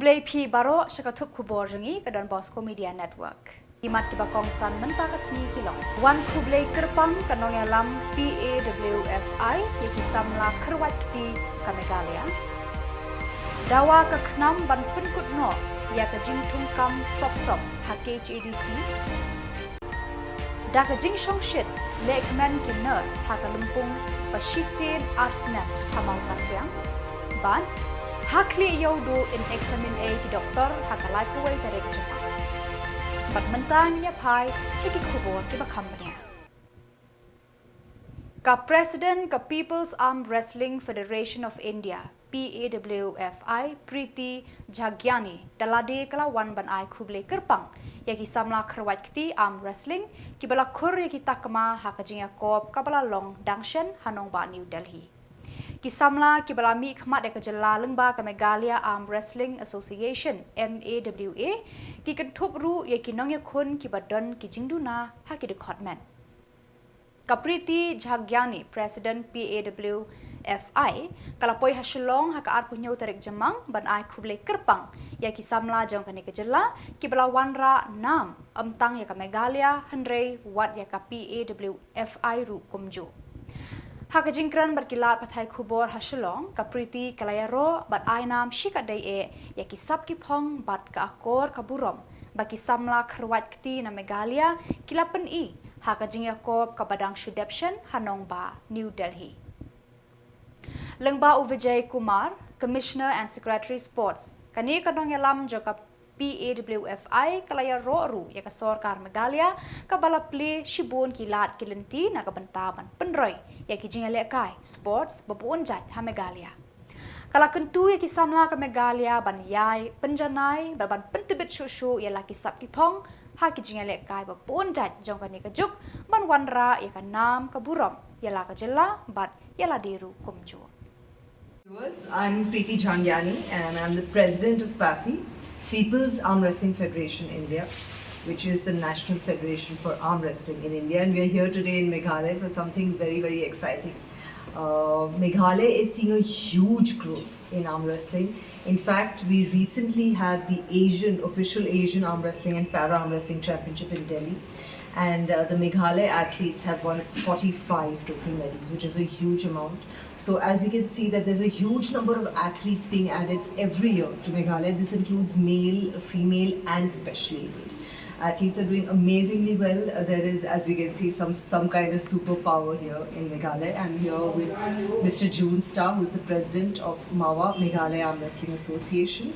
Kublai P Baro Shakatup Khuborjylla ke Donbosco Media Network. Imat di bakong san mentah kesni kilong. Wan Kublai Kerpang kanong yalam PAWFI yaki Samla kerwat kiti ke Meghalaya. Dawa ke kenam ban penkut no ya ke jing tungkam sok-sok HKHADC. Da ke jing shongshit lekmen ki nurse haka lempung pasisen arsenal hamal kasyang. Ban hakli yaudu in examine A ki doktor haka laipuway tarik Jymmang. Bat mentang niya pai ciki Khubor ki bakambanya. Ka President ka People's Arm Wrestling Federation of India PAWFI Priti Jhagyani dalade kalawan ban ai Kublai Kerpang yaki Samla kerwat kiti arm wrestling ki bala khur yaki takma hakajinga kop kabala long dangshen hanong ba New Delhi. Ki Samla ki bala mi khmat ek Jylla lengba ka Meghalaya Arm Wrestling Association NAWA ki kentup ru yaki nong yakun ki badan ki jingduna haki de khotman. Kapriti Jhagyani President PAWFI kalapoi Shillong haka arpu nyau tarik Jymmang ban ai Kublai Kerpang yaki Samla jong kani ke Jylla ki bala wanra nam amtang yaka Meghalaya hendrei wat yaka PAWFI ru kumju. Haka jingkran berkilat pathai Khubor Shillong kapriti kalayaro bat ainam shikadai yaki sap ki phong bat ka akor kaburom baki Samla kerwat kti na Meghalaya kilapen haka jingyakop ka badang shudepshan hanong ba New Delhi. Lengba Vijay Kumar, Commissioner and Secretary Sports, kani kadong yalam joka PAWFI kalaya roru ya ka sorkar Meghalaya ka balapli shibun kilat kilenti na kabantaban penroy ya ki jingale kai sports babuon jat ha Meghalaya. Kala kentu ya ki Samla ka Meghalaya ban yai penjanai ban pentibit shushu ya laki sap ki pong ha ki jingale kai babuon jat jong kani ka juk ban wanra ya ka nam ka burom ya la ka Jylla bat ya la deru kumju. I'm Priti Jhagyani and I'm the president of PAFI, People's Arm Wrestling Federation India, which is the National Federation for Arm Wrestling in India, and we are here today in Meghalaya for something very, very exciting. Meghalaya is seeing a huge growth in arm wrestling. In fact, we recently had the official Asian Arm Wrestling and Para Arm Wrestling Championship in Delhi. And the Meghalaya athletes have won 45 total medals, which is a huge amount. So as we can see that there's a huge number of athletes being added every year to Meghalaya. This includes male, female and specially abled. Athletes are doing amazingly well. There is, as we can see, some kind of superpower here in Meghalaya. I'm here with Mr. June, who's the president of MAWA, Meghalaya Arm Wrestling Association,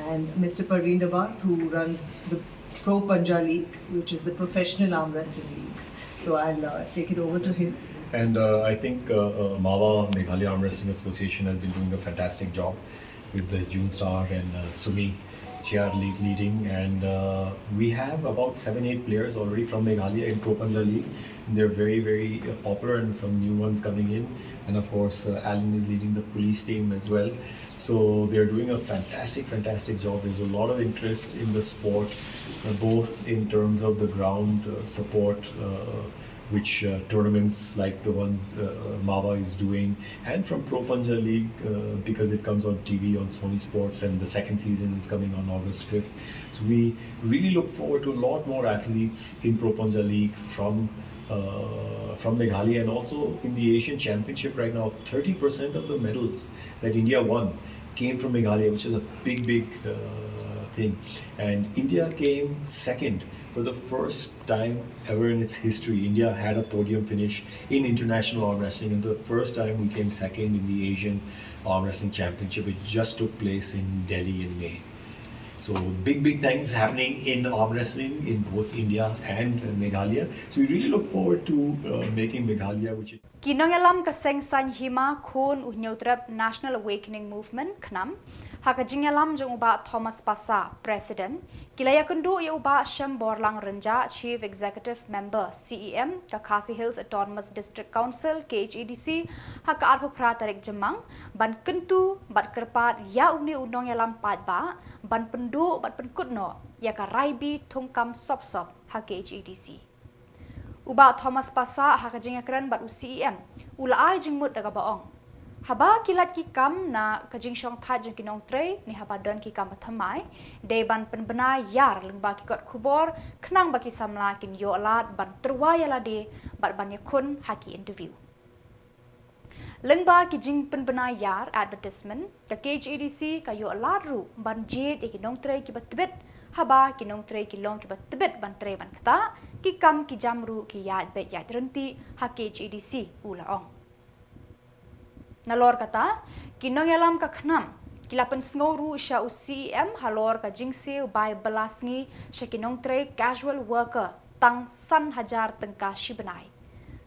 and Mr. Parveen Dabas, who runs the Pro Punja League, which is the professional arm wrestling league. So I'll take it over to him. And I think MAWA, Meghalaya Arm Wrestling Association, has been doing a fantastic job with the June Star and Sumi. She are leading, and we have about 7-8 players already from Meghalaya in Pro Punja League. They're very, very popular, and some new ones coming in. And of course, Alan is leading the police team as well. So they're doing a fantastic job. There's a lot of interest in the sport, both in terms of the ground support, which tournaments like the one MAWA is doing, and from Pro Punja League because it comes on TV on Sony Sports, and the second season is coming on August 5th. So we really look forward to a lot more athletes in Pro Punja League from Meghalaya, and also in the Asian Championship right now, 30% of the medals that India won came from Meghalaya, which is a big thing. And India came second for the first time ever in its history. India had a podium finish in international arm wrestling, and the first time we came second in the Asian Arm Wrestling Championship. It just took place in Delhi in May. So big things happening in arm wrestling in both India and Meghalaya. So we really look forward to making Meghalaya, which is Kinong yalam kaseng san hima khun uhnyotrap National Awakening Movement knam haka jingyalam jong uba Thomas Pasa President kilaya kundu ya uba Shem Borlang Renja Chief Executive Member CEM ka Khasi Hills Autonomous District Council KHADC haka arpu pratarik Jymmang ban kentu bat kerpat ya uni unong yalam padba ban pendu bat penkutno ya ka raibi tungkam sop ha KHADC. Uba Thomas Pasa haka jingakran bat UCEM ula ai jingmut daga baong Haba kilat ki kam na kajing syong thai jeng kinong tre ni haba don ki kam pathamai de ban penbena yar lengba ki kot khubor khnang baki samla kin yo alat ban terwaya la de bat ban yakun haki interview. Lengba ki jing penbena yar advertisement ka KHADC ka yo alat ru ban jed e kinong tre ki batbet haba kinong tre ki long ki batbet ban tre ban kata ki kam ki jamru ki ya bet ya renti haki KHADC ula ong. Nalor kata, kinong yalam ka khnam, kilapan sngoru sya UCM halor ka jingse by belasngi sya kinong tre casual worker tang san hajar tengka shibenai.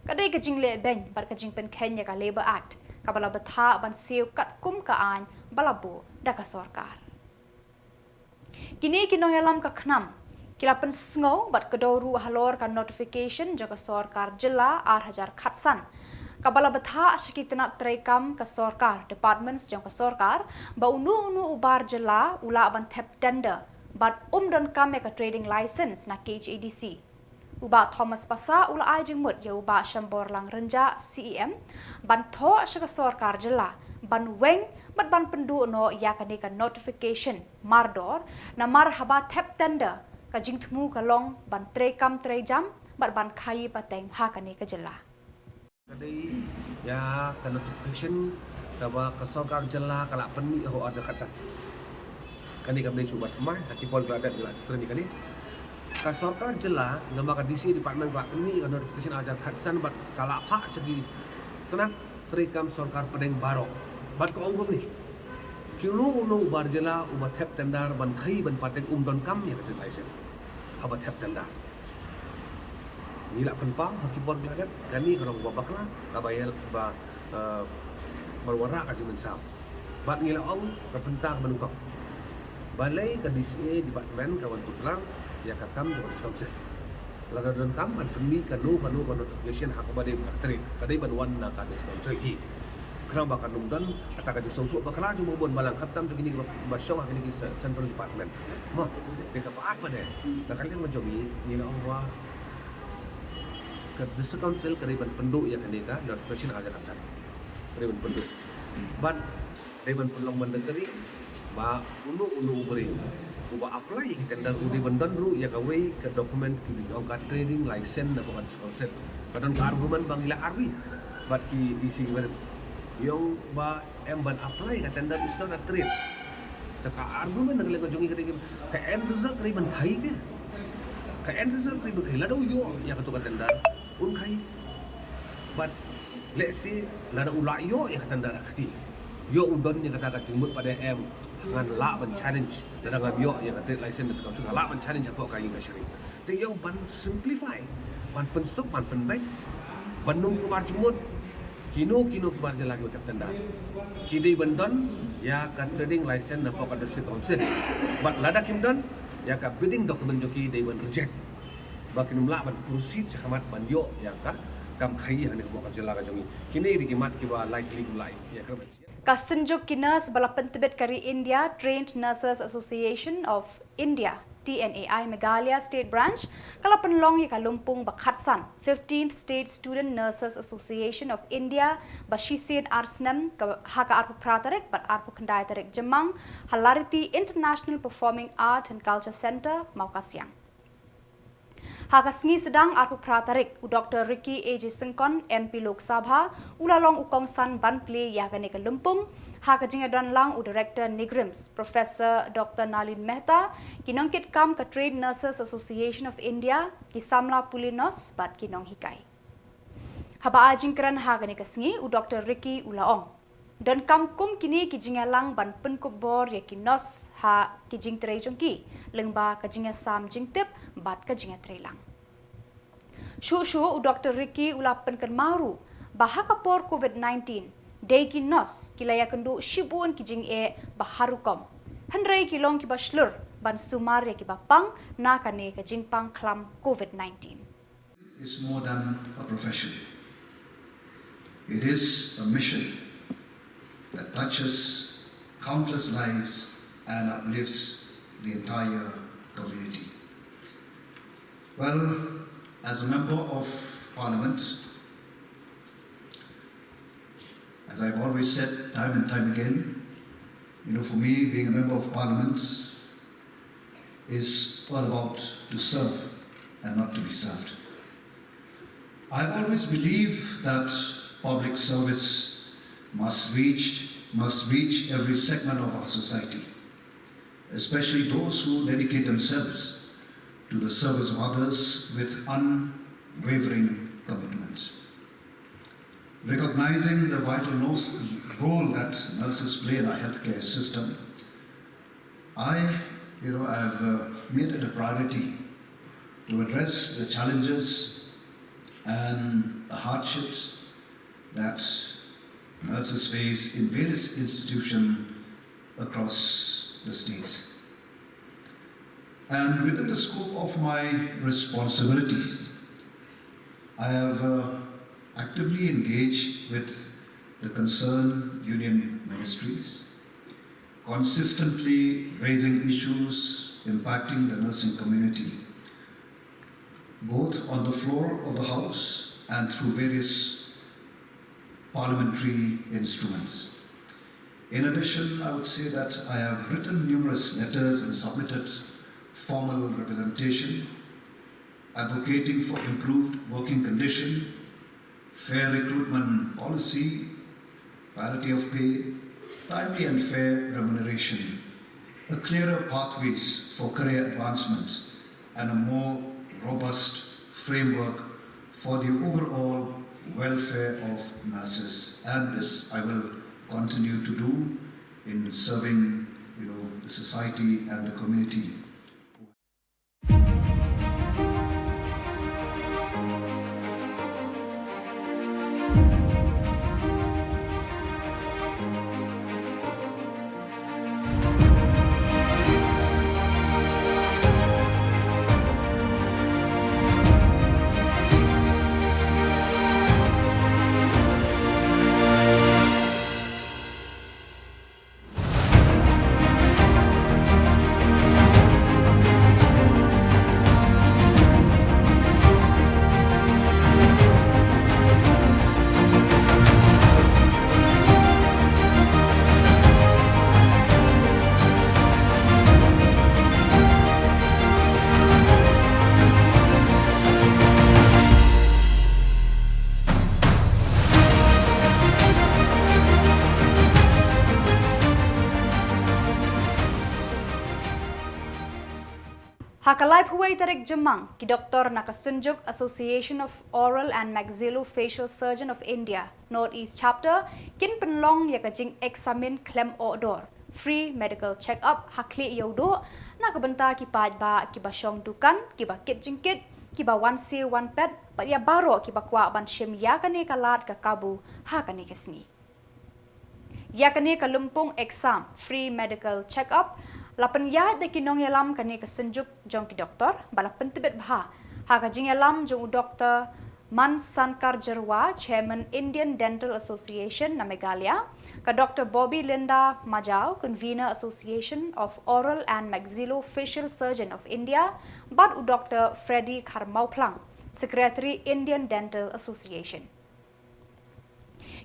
Kadai ka jingle ben bar ka jingpen Kenya ka Labor Act, kabala betha ban sew kat kum ka an balabu da ka sorkar. Kini kinong yalam ka khnam, kilapan sngo bat kedoru halor ka notification jaga sorkar Jylla hajar khatsan. Kabala betha syakitna trekam ke sorkar departments jong ke sorkar ba unu ubar Jylla ula ban tap tender bat don kam ka trading license na KHADC. Uba Thomas Pasa ula ai jengmut ya uba Shambor lang renja CEM ban tho syaka sorkar Jylla ban weng bat ban pendu no ya ka notification mardor na mar haba tap tender ka jingthmu ka long ban trekam trejam bat ban khai pateng ha ka Jylla. Kadai ya ka notification kaba ka sorkar Jylla kala penni ho ada kacat. Kani ka beli subat mah taki pol gradat gila ni kani. Ka sorkar Jylla ngama ka DC department ka penni ka notification ajar khatsan bat kala hak segi tenang trikam sorkar pedeng baro. Bat ko onggom ni. Kilo uno bar Jylla uba tap tendar ban khai ban pateng don kam ya ka license. Haba tap tendar. Nila penpang Khubor glagat kani kalau babakla kabayal ba berwarak kasi mensam bat ngila ong kapentang menungkap balai ka DCA department kawan tutlang ya kakam di council laga don kam ban penni kanu notification hak bade bateri kadai ban wan na ka council hi kram ba kanum dan ataka ji sotu bakla ju bon balang khatam ju gini ba show hak ni central department ma de ka paat pada na kalian menjobi ngila ong wa ke district council kariban penduk yang kaneka notification aja kacat kariban penduk but kariban pelong mendekari ba unu beri uba apply kita dan udi bendan ru ya kawai ke dokumen ki ongkat trading license na bukan council kadang argumen bangila arwi but ki isi ber yang ba ban apply ka tender is not a trade taka argumen nang lego jongi ka end result kariban khai ke ka end result kariban khai la do yo ya ka tender khai but let's say lada ulak yo yang kata darah kati yo udon yang kata jumut pada ngan la ban challenge lada ngam yo yang kata license dan sekau la ban challenge apa kayu kasari te yo ban simplify ban pensuk ban penbaik ban num kumar jumut kino kumar Jylla yo tanda kini bandon ya ka trading license apa ka district council but lada kimdon ya ka bidding document joki they ban reject bakin mla ban proceed sakamat ban yo ya ka kam khai han ko Jylla ka jongi kini dikimat kiba likely mulai ya ka Kasenjuk kinas bala pentebet kari India Trained Nurses Association of India TNAI Meghalaya State Branch kala penlong ya kalumpung bakhatsan 15th State Student Nurses Association of India bashisid arsnam ka haka arpu pratarek bat arpu kendai tarik Jymmang Halariti International Performing Art and Culture Center Maukasiang. Hakasngi sedang arpu pratarik u Dr. Ricky A.J. Sengkon MP Lok Sabha ulalong ukong san banpli ya kane ke Lumpung hakajinga don lang u Director Nigrims Professor Dr. Nalin Mehta kinongkit kam ke Trade Nurses Association of India ki Samla Pulinos bat kinong hikai. Haba ajingkran hakane kasngi u Dr. Ricky ulaong don kam kum kini kijinga lang ban pen Khubor ya kinos ha kijing trei jongki lengba kijinga sam jingtip bat kijinga trei lang. Shu u Dr. Ricky ulapan kan maru bahaka por COVID-19 day kinos kilaya kendu shibun kijing baharukom hendrai kilong ki baslur ban sumar ya ki bapang na kane kijing pang klam COVID-19. It's more than a profession. It is a mission that touches countless lives and uplifts the entire community. Well, as a member of Parliament, I as I've always said time and time again, for me, being a member of parliament is all about to serve and not to be served. I've always believed that public service must reach every segment of our society, especially those who dedicate themselves to the service of others with unwavering commitment. Recognizing the vital role that nurses play in our healthcare system, I've made it a priority to address the challenges and the hardships that nurses face in various institutions across the state. And within the scope of my responsibilities, I have actively engaged with the concerned union ministries, consistently raising issues impacting the nursing community, both on the floor of the House and through various parliamentary instruments. In addition, I would say that I have written numerous letters and submitted formal representation advocating for improved working condition, fair recruitment policy, parity of pay, timely and fair remuneration, a clearer pathways for career advancement, and a more robust framework for the overall welfare of nurses. And this I will continue to do in serving, the society and the community. Hakalai Puway Tarik Jymmang, ki Dr. Nakasunjuk Association of Oral and Maxillofacial Surgeon of India, Northeast Chapter, kin penlong yakajing examine klem odor, free medical check-up hakli yodo, nakabenta ki pajba ki basyong dukan, ki bakit jingkit, ki ba one see one pet, but ya baro ki bakwa ban shim yakane kalat ka kabu hakane kasni. Yakane kalumpung exam, free medical check-up, lapan ya de kinong yalam kani kasunjuk jong ki doktor bala pentibet bha ha ka jing yalam jong Dr. Man Sankar Jarwa, Chairman Indian Dental Association na Meghalaya, ka Dr. Bobby Linda Majau, Convener Association of Oral and Maxillofacial Surgeon of India, but Dr. Freddy Karmauplang, Secretary Indian Dental Association.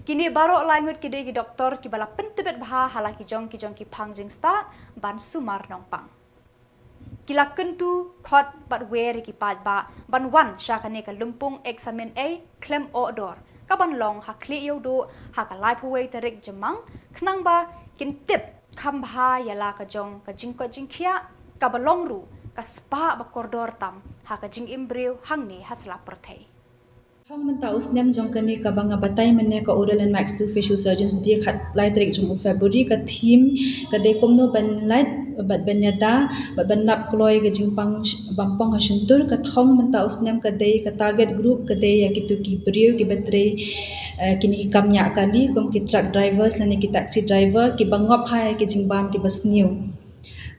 Kini baro langut kide ki doktor ki bala pentibet bha halaki jong ki pangjing start ban sumar nongpang. Kila kentu khot bat weri ki pajba ban wan syakane ka lumpung examine a klem odor kaban long hakli yodo hakalai puwei tarik Jymmang knang ba kin tip khambha yala ka jong ka jingko jingkhia ka balong ru ka spa ba kordor tam ha ka jing imbriu hangni hasla perthei. Hong mentaus nem jong kani ka banga batay mane ka oral and maxillofacial surgeons dia khat lai tarik jong February ka theme ka de komno ban light bat banyada bat banap kloi ka jingpang bampang hasuntur ka thong mentaus nem ka de ka target group ka de ya kitu ki brio ki batre kini ki kamnya kali kom ki truck drivers lani ki taxi driver ki bangop hai ki jingbam ki bus new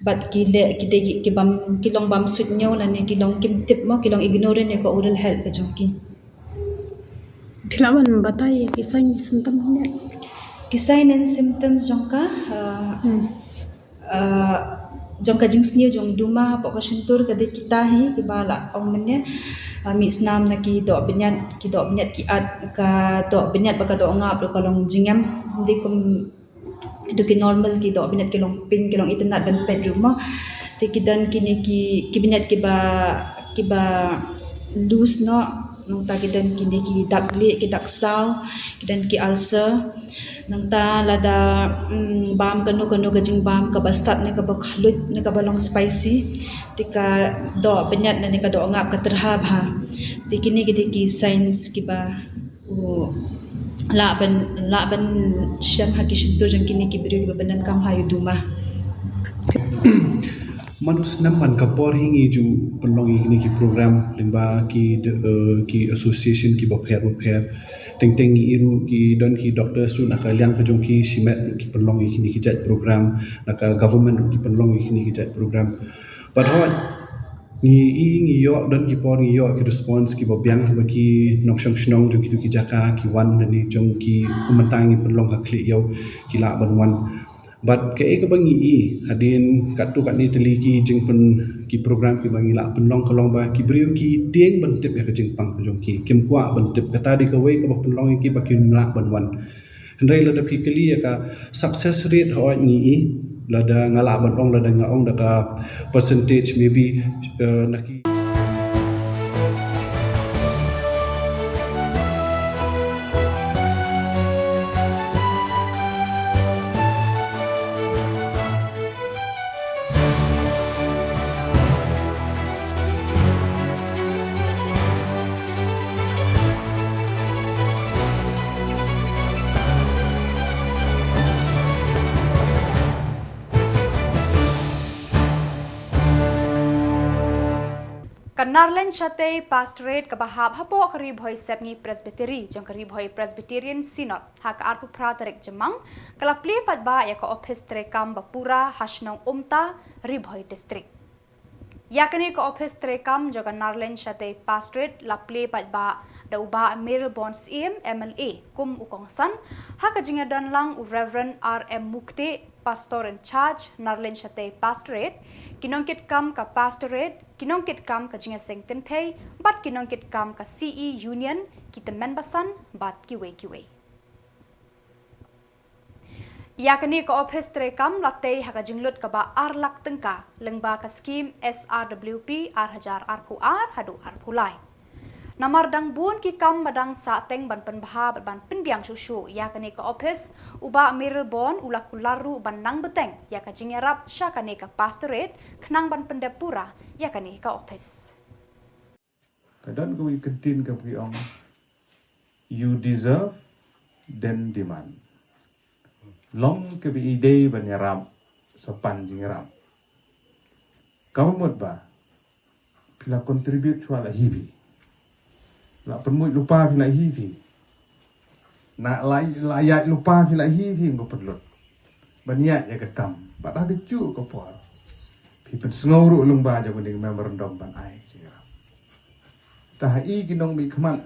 bat ki le ki de ki bam ki long bam suit nyo lani ki long kim tip mo ki long ignore ne ka oral health ka jong ki. Kailangan batay kisah ni symptom ni. Kisah dan symptoms jongka jongka jingsnya jong duma pokok suntur kade kita hi kibala ong menye misnam na ki do benyat ki ad ka do benyat baka do ngap lo kalong jingam di kum itu ki normal ki do binet ki long ping ki long internet ban pet rumah ti kidan kini ki binet ki ba loose no nang ta kidan kini ki dakli ki daksal kidan ki ulcer nang ta lada bam kanu gajing bam ka bastat ne ka ba khalut ne ka ba long spicy tika do binet ne ka do ngap ka terhab ha ti kini ki science ki ba laban syam haki shinto jang kini ki beri ki banan kam hayu duma Manus naman kapor hingi ju penlong ini ki program limba ki association ki bapher teng iru ki don ki doctor su nak liang ka jong ki simet ki penlong ini ki jat program nak government ki penlong ini ki jat program padahal ngi yo don ki por ngi yo ki response ki bobyang ba ki nokshong shnong jong ki jaka ki wan ni jong ki kumentang ni penlong ka kli yo ki la ban wan but ke ka bangi hadin katu kat ni teligi jing pen ki program ki bangi la penlong kolong ba ki brio ki tieng ban tip ya ka jing pang jong ki kim kwa ban tip kata di ka wei ka penlong ki ba ki la ban wan hendrai la da phikali ya ka success rate ho ni lada ngala ban ong lada ngaong da ka percentage maybe naki Kanarlen chate pastorate kabahab hapo kari bhoi sepni presbytery jong kari bhoi presbyterian synod hak arpu pratarek Jymmang kala ple padba ya ka office trekam bapura hasnong umta ri bhoi district yakani ka office trekam jo Kanarlen chate pastorate la ple padba da uba Melbourne's MLA kum ukongsan hak jingadan lang u Reverend RM Mukte pastor in charge Narlen chate pastorate kinongkit kam ka pastorate kinongkit kam ka jinga sengten thei bat kinongkit kam ka CE union kitemen basan bat kiwe yakani ka office trekam latei haka jinglut ka ba arlak tengka lengba ka scheme SRWP R1000 RQR hadu RPulai namardang buon ki kam badang sa teng ban penbaha ban penbiang susu yakani ka office uba Melbourne ulakularu ban nang beteng yaka jingerap syakani ka pastorate khnang ban pendapura yakani ka office kadang kau ikentin ka piong you deserve then demand long ke bi ide banyarap sopan jingerap kau mod ba pila contribute chwala hibi la permui lupa pila hivi nak layak lupa pila hivi ngo perlu baniat ya ketam badah kecu ko por pipen snguru lungba ja mending memorandum ban ai jira tah i ginong mi khman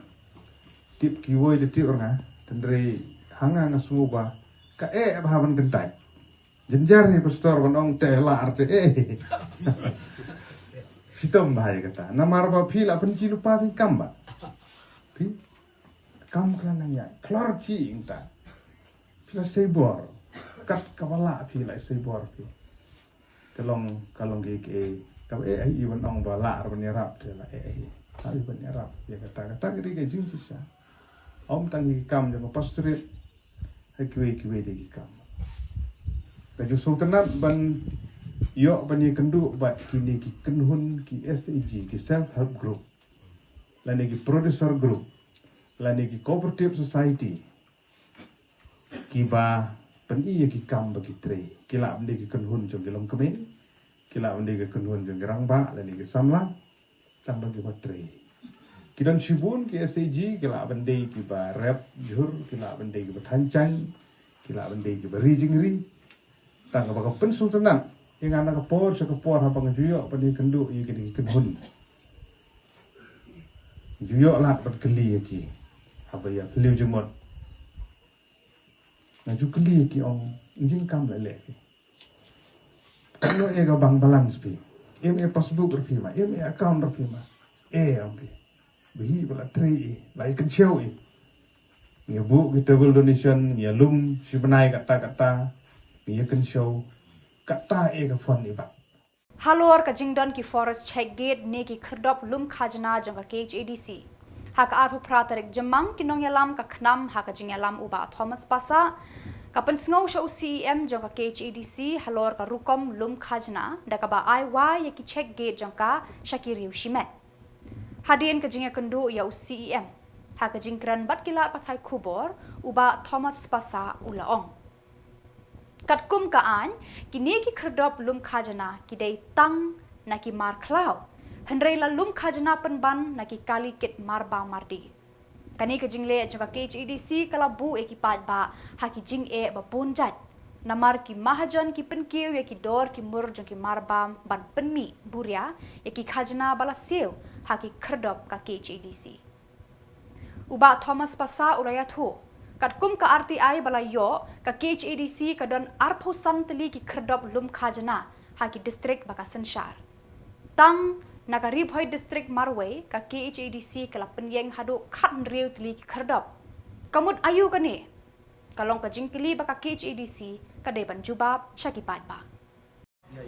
tip kiwoi de ti ornga tendre hanga ngasuba ka bahaban gentai jenjar ni pastor bonong tela arte sitom bahaya kata namar ba pila penci lupa pi kamba kam kelananya klorci ingta pila sebor kat kawala pila sebor pi kalong ge ka iwan ong bala arnyarap de la ai banyarap ya kata ge jing sisa om tangi kam jo pastorit hai kiwe de kam ka jo sultanat ban yo bani kendu bat kini ki kenhun ki SAG ki self help group lani ki producer group lani ki cooperative society kiba peni ki kam bagi tre kila ande ki kenhun jong gelong kemen kila ande ki kenhun jong gerangba lani ki samla tam bagi tre kidan shibun ki SAG kila ande ki ba rap jur kila ande ki bathancang kila ande ki berijingri tang ba pen sultanan yang anak kapor ha pangjuyo pani kendu i ki kenhun juyo lat bat keli ki apa ya liu jemot na ju keli ki ong jing kam le kalau e ga bang balance pi passbook rafi ma account rafi ma ong ki bi bala trei lai kan cheu Ngia bu kita bel donation ngia lum si benai kata ngia kan show kata ka fon ni ba. Halor ka jingdon ki forest check gate ne ki khrdop lum khajna jong ka KHADC. Hak arhu pratarik Jymmang kinong yalam ka khnam hak jing yalam uba Thomas Pasa. Kapan sngau sha CEM jong ka KHADC halor ka rukom lum khajna da ka ba IY ya ki check gate jong ka Shakiriu Shimet. Hadien ka jinga kendu ya CEM. Hak jingkran bat kilat pathai Khubor uba Thomas Pasa ulaong. Katkum kaan kini ki khrdop lum khajana ki dei tang na ki mar khlau hendrei la lum khajana penban na ki kali kit marba mardi kani ka jingle jaka KHADC kala bu e ki pat ba ha ki jing e ba bonjat namar ki mahajan ki penkiu ya ki dor ki mur jong ki marba ban penmi buria ya ki khajana bala seu ha ki khrdop ka KHADC uba Thomas Pasa urayat ho Katkum ka RTI balayo ka KHADC ka don arposan teli ki khrdop lum khajana ha ki district baka Senshar. Tang nagarib hoi district Marway ka KHADC kala penyeng hadu khat riu teli ki khrdop. Kamut ayu ka ni. Kalong ka jingkili baka KHADC ka deban jubab syakipat ba. Ya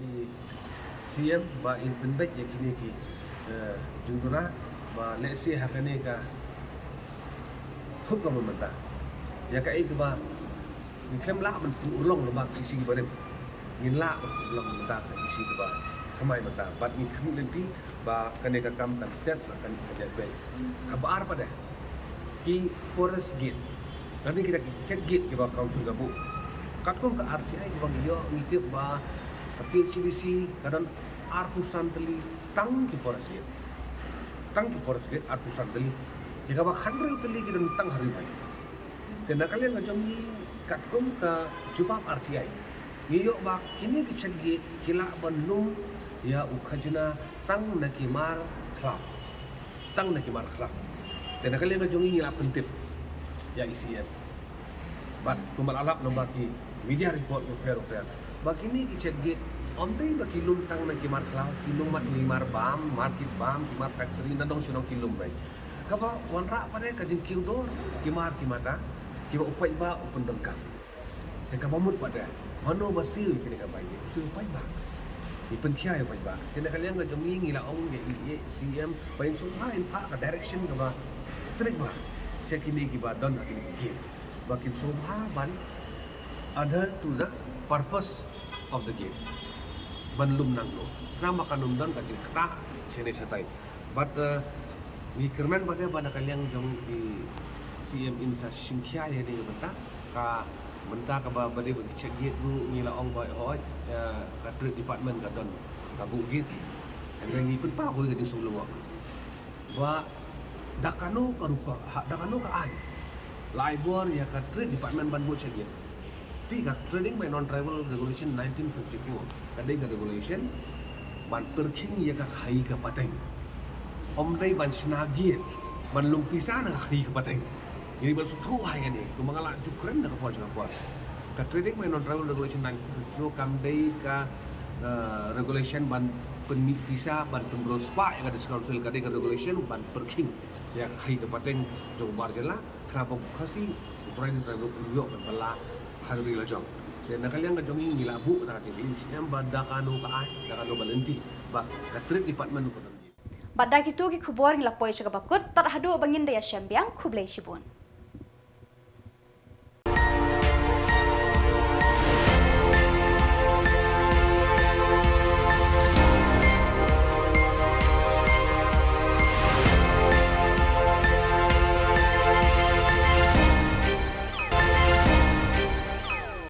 CM ba in penbek ya kini ki jungtuna ba lesi hakane ka thuk ka mementa. Ya ka ik ba ni klem la man ulong lo ba isi ba rim ngin la ulong menta ka isi ba thamai menta bat ni kham lempi ba kane ka kam kan state kan ka be kabar pada ki forest gate nanti kita check gate ki ba council ka bu katkom ka RTI ki ba yo nitip ba KHADC kadan artusan teli tang ki forest gate artusan teli ki ka ba khandri teli ki dan tang hari bai Kena kalian ngajong ni katkom ka jubab RTI. Ngiyo ba kini kicagi kila banlum ya ukhajna tang nakimar khlap. Kena kalian ngajong ni ngila pentip ya ICM. Bat kumal alap nomor ki media report repair. Ba kini kicagi omdei ba kilum tang nakimar khlap, kilum mat limar bam, market bam, kimar factory nadong sinong kilum bai. Kaba wanra pada kajing kiudor kimar kimata kiba upai ba upun dengkap. Teka mamut pada mano basiu kini ka bayi. Usul upai ba. Ipen kia upai ba. Kena kalian ga jomi ngila ong ge CM pain suha in pa ka direction ka ba. Strict ba. Sia kini kiba don kini ki. Bakin suha ban adhere to the purpose of the game. Banlum nanglo. Nama kanum don ka jikta sene satai. But ni kerman pada bana kalian jong di CM insa singkya ya ni benta ka ba bade bagi check gate bu ngila ong boy hoi ka trade department ka don ka bu gate and ni pun pa ko ga sulu wa dakano ka ai laibor ya ka trade department ban bu check gate pi ka trading by non travel regulation 1954 kadai ka regulation ban perking ya ka khai ka pateng omdai ban snagit ban lumpisa na khai ka pateng ini bersatu hai kan ni kumangala jukren dah kapal Singapura ka trading by non travel regulation 1952 kam dei ka regulation ban penmipisa ban pembrospa yang ada council ka dei ka regulation ban perking ya khai ka pateng Khuborjylla khuborkhasi utrain travel yo ban bala hari la jong dan kalian ka jong ni labu ta ti yang badakano ka ai dakano balenti ba ka trade department ko Badak itu ki Khubor ngilapoi syakabakut tat hadu bangin daya syambiang Khublei Shibun.